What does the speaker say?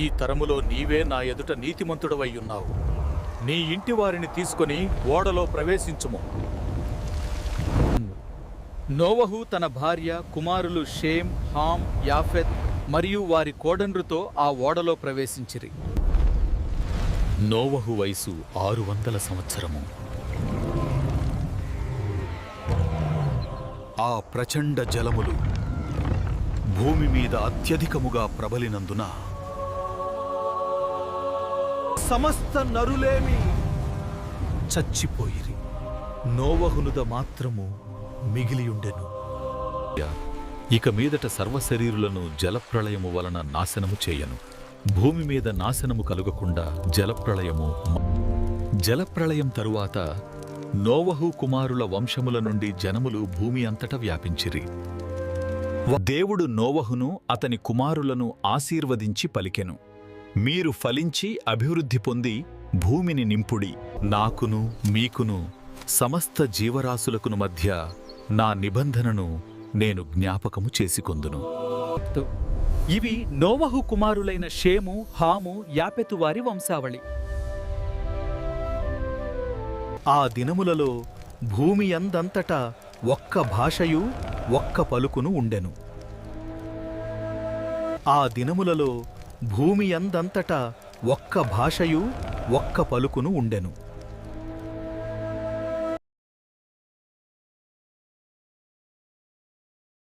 ఈ తరములో నీవే నా ఎదుట నీతిమంతుడవయ్యున్నావు. నీ ఇంటి వారిని తీసుకొని ఓడలో ప్రవేశించుము. నోవహు తన భార్య, కుమారులు షేమ్, హామ్, యాఫెత్ మరియు వారి కోడన్రుతో ఆ ఓడలో ప్రవేశించిరి. నోవహు వయసు 600 సంవత్సరము. ఆ ప్రచండ జలములు భూమి మీద అత్యధికముగా ప్రబలినందున సమస్త నరులేమి చచ్చిపోయిరి. నోవహునుద మాత్రము మిగిలియుండెను. ఇక మీదట సర్వశరీరులను జలప్రళయము వలన నాశనము చేయను. భూమి మీద నాశనము కలుగకుండా జలప్రళయం తరువాత నోవహు కుమారుల వంశముల నుండి జనములు భూమి అంతటా వ్యాపించిరి. దేవుడు నోవహును అతని కుమారులను ఆశీర్వదించి పలికెను. మీరు ఫలించి అభివృద్ధి పొంది భూమిని నింపుడి. నాకును మీకును సమస్త జీవరాశులకును మధ్య నా నిబంధనను నేను జ్ఞాపకము చేసుకొందును. ఇవి నోవహు కుమారులైన షేము, హాము, యాపెతు వారి వంశావళి. ఆ దినములలో భూమి యందంతటా ఒక్క భాషయు ఒక్క పలుకును ఉండెను. ఆ దినములలో భూమి యందంతటా ఒక్క భాషయు ఒక్క పలుకును ఉండెను.